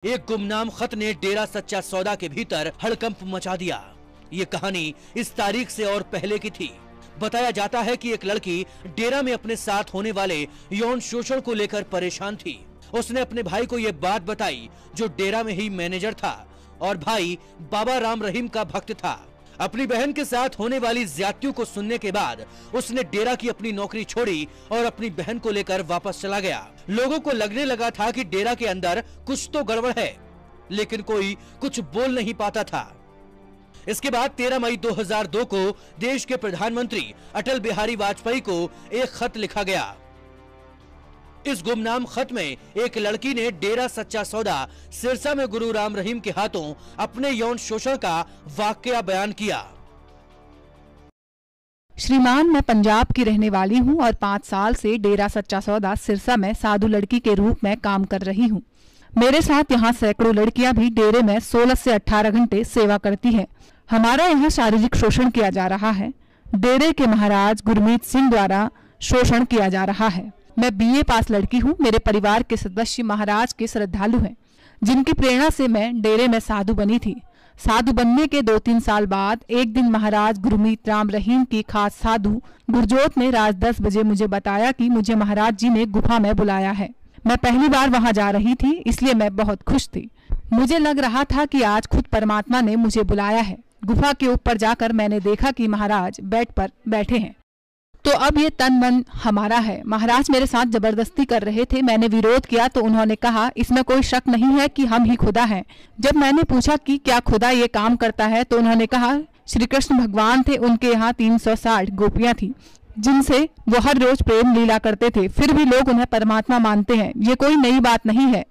एक गुमनाम खत ने डेरा सच्चा सौदा के भीतर हड़कंप मचा दिया। ये कहानी इस तारीख से और पहले की थी। बताया जाता है कि एक लड़की डेरा में अपने साथ होने वाले यौन शोषण को लेकर परेशान थी। उसने अपने भाई को ये बात बताई, जो डेरा में ही मैनेजर था और भाई बाबा राम रहीम का भक्त था। अपनी बहन के साथ होने वाली ज्यादतियों को सुनने के बाद उसने डेरा की अपनी नौकरी छोड़ी और अपनी बहन को लेकर वापस चला गया। लोगों को लगने लगा था कि डेरा के अंदर कुछ तो गड़बड़ है, लेकिन कोई कुछ बोल नहीं पाता था। इसके बाद 13 मई 2002 को देश के प्रधानमंत्री अटल बिहारी वाजपेयी को एक खत लिखा गया। इस गुमनाम खत में एक लड़की ने डेरा सच्चा सौदा सिरसा में गुरु राम रहीम के हाथों अपने यौन शोषण का वाकया बयान किया। श्रीमान, मैं पंजाब की रहने वाली हूं और 5 साल से डेरा सच्चा सौदा सिरसा में साधु लड़की के रूप में काम कर रही हूं। मेरे साथ यहां सैकड़ों लड़कियां भी डेरे में 16 से 18 घंटे सेवा करती हैं। हमारा यहां शारीरिक शोषण किया जा रहा है। डेरे के महाराज गुरमीत सिंह द्वारा शोषण किया जा रहा है। मैं BA पास लड़की हूँ। मेरे परिवार के सदस्य महाराज के श्रद्धालु हैं, जिनकी प्रेरणा से मैं डेरे में साधु बनी थी। साधु बनने के 2-3 साल बाद एक दिन महाराज गुरमीत राम रहीम की खास साधु गुरजोत ने रात 10 बजे मुझे बताया कि मुझे महाराज जी ने गुफा में बुलाया है। मैं पहली बार वहां जा रही थी, इसलिए मैं बहुत खुश थी। मुझे लग रहा था कि आज खुद परमात्मा ने मुझे बुलाया है। गुफा के ऊपर जाकर मैंने देखा कि महाराज बेड पर बैठे हैं। तो अब ये तन मन हमारा है। महाराज मेरे साथ जबरदस्ती कर रहे थे। मैंने विरोध किया तो उन्होंने कहा, इसमें कोई शक नहीं है कि हम ही खुदा हैं। जब मैंने पूछा कि क्या खुदा ये काम करता है, तो उन्होंने कहा, श्री कृष्ण भगवान थे, उनके यहाँ 360 गोपियां थी, जिनसे वो हर रोज प्रेम लीला करते थे। फिर भी लोग उन्हें परमात्मा मानते हैं। ये कोई नई बात नहीं है।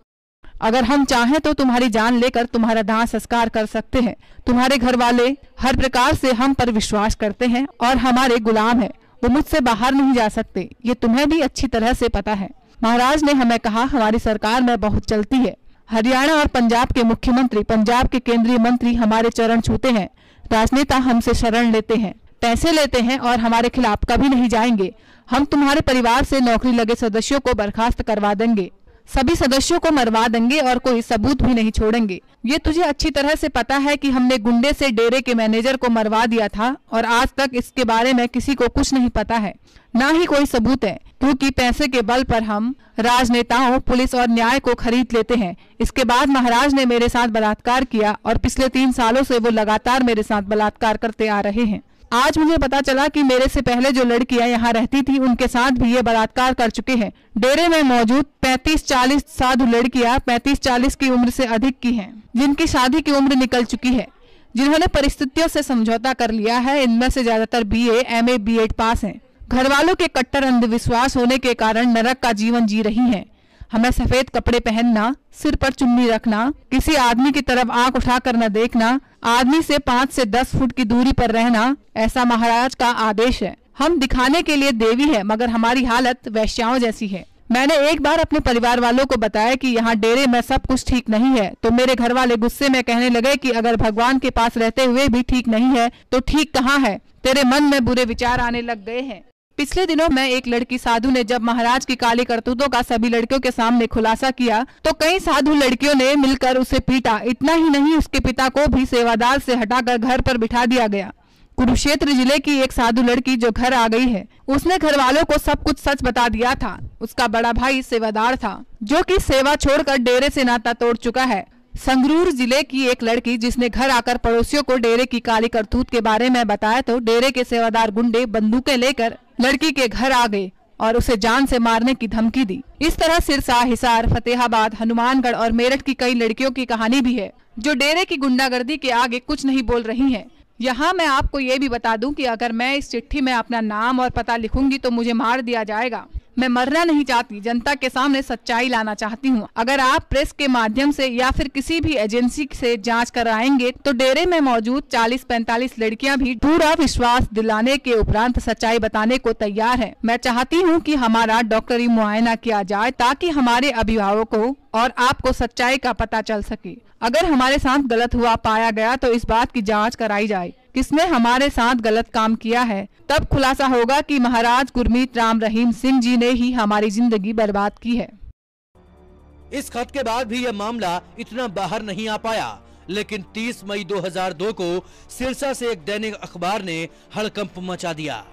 अगर हम चाहें तो तुम्हारी जान लेकर तुम्हारा दाह संस्कार कर सकते हैं। तुम्हारे घर वाले हर प्रकार से हम पर विश्वास करते हैं और हमारे गुलाम हैं। वो मुझसे बाहर नहीं जा सकते। ये तुम्हें भी अच्छी तरह से पता है। महाराज ने हमें कहा, हमारी सरकार में बहुत चलती है। हरियाणा और पंजाब के मुख्यमंत्री, पंजाब के केंद्रीय मंत्री हमारे चरण छूते हैं। राजनेता हमसे शरण लेते हैं, पैसे लेते हैं और हमारे खिलाफ कभी नहीं जाएंगे। हम तुम्हारे परिवार से नौकरी लगे सदस्यों को बर्खास्त करवा देंगे, सभी सदस्यों को मरवा देंगे और कोई सबूत भी नहीं छोड़ेंगे। ये तुझे अच्छी तरह से पता है कि हमने गुंडे से डेरे के मैनेजर को मरवा दिया था और आज तक इसके बारे में किसी को कुछ नहीं पता है, ना ही कोई सबूत है, क्योंकि पैसे के बल पर हम राजनेताओं, पुलिस और न्याय को खरीद लेते हैं। इसके बाद महाराज ने मेरे साथ बलात्कार किया और पिछले 3 सालों से वो लगातार मेरे साथ बलात्कार करते आ रहे हैं। आज मुझे पता चला कि मेरे से पहले जो लड़कियां यहाँ रहती थी, उनके साथ भी ये बलात्कार कर चुके हैं। डेरे में मौजूद 35-40 साधु लड़कियां 35-40 की उम्र से अधिक की हैं, जिनकी शादी की उम्र निकल चुकी है, जिन्होंने परिस्थितियों से समझौता कर लिया है। इनमें से ज्यादातर BA, MA, B.Ed पास हैं। घर वालों के कट्टर अंधविश्वास होने के कारण नरक का जीवन जी रही हैं। हमें सफेद कपड़े पहनना, सिर पर चुन्नी रखना, किसी आदमी की तरफ आंख उठाकर न देखना, आदमी से 5 से 10 फुट की दूरी पर रहना, ऐसा महाराज का आदेश है। हम दिखाने के लिए देवी है, मगर हमारी हालत वैश्याओं जैसी है। मैंने एक बार अपने परिवार वालों को बताया कि यहाँ डेरे में सब कुछ ठीक नहीं है, तो मेरे घर वाले गुस्से में कहने लगे कि अगर भगवान के पास रहते हुए भी ठीक नहीं है तो ठीक कहाँ है, तेरे मन में बुरे विचार आने लग गए हैं। पिछले दिनों में एक लड़की साधु ने जब महाराज की काली करतूतों का सभी लड़कियों के सामने खुलासा किया, तो कई साधु लड़कियों ने मिलकर उसे पीटा। इतना ही नहीं, उसके पिता को भी सेवादार से हटाकर घर पर बिठा दिया गया। कुरुक्षेत्र जिले की एक साधु लड़की जो घर आ गई है, उसने घर वालों को सब कुछ सच बता दिया था। उसका बड़ा भाई सेवादार था, जो कि सेवा छोड़कर डेरे से नाता तोड़ चुका है। संगरूर जिले की एक लड़की जिसने घर आकर पड़ोसियों को डेरे की काली करतूत के बारे में बताया, तो डेरे के सेवादार गुंडे बंदूकें लेकर लड़की के घर आ गए और उसे जान से मारने की धमकी दी। इस तरह सिरसा, हिसार, फतेहाबाद, हनुमानगढ़ और मेरठ की कई लड़कियों की कहानी भी है, जो डेरे की गुंडागर्दी के आगे कुछ नहीं बोल रही हैं। यहाँ मैं आपको ये भी बता दूं कि अगर मैं इस चिट्ठी में अपना नाम और पता लिखूंगी तो मुझे मार दिया जाएगा। मैं मरना नहीं चाहती, जनता के सामने सच्चाई लाना चाहती हूँ। अगर आप प्रेस के माध्यम से या फिर किसी भी एजेंसी से जांच कराएंगे तो डेरे में मौजूद 40-45 लड़कियां भी पूरा विश्वास दिलाने के उपरांत सच्चाई बताने को तैयार है। मैं चाहती हूँ कि हमारा डॉक्टरी मुआयना किया जाए, ताकि हमारे अभिभावकों और आपको सच्चाई का पता चल सके। अगर हमारे साथ गलत हुआ पाया गया तो इस बात की जांच कराई जाए किसने हमारे साथ गलत काम किया है। तब खुलासा होगा कि महाराज गुरमीत राम रहीम सिंह जी ने ही हमारी जिंदगी बर्बाद की है। इस खत के बाद भी यह मामला इतना बाहर नहीं आ पाया, लेकिन 30 मई 2002 को सिरसा से एक दैनिक अखबार ने हड़कंप मचा दिया।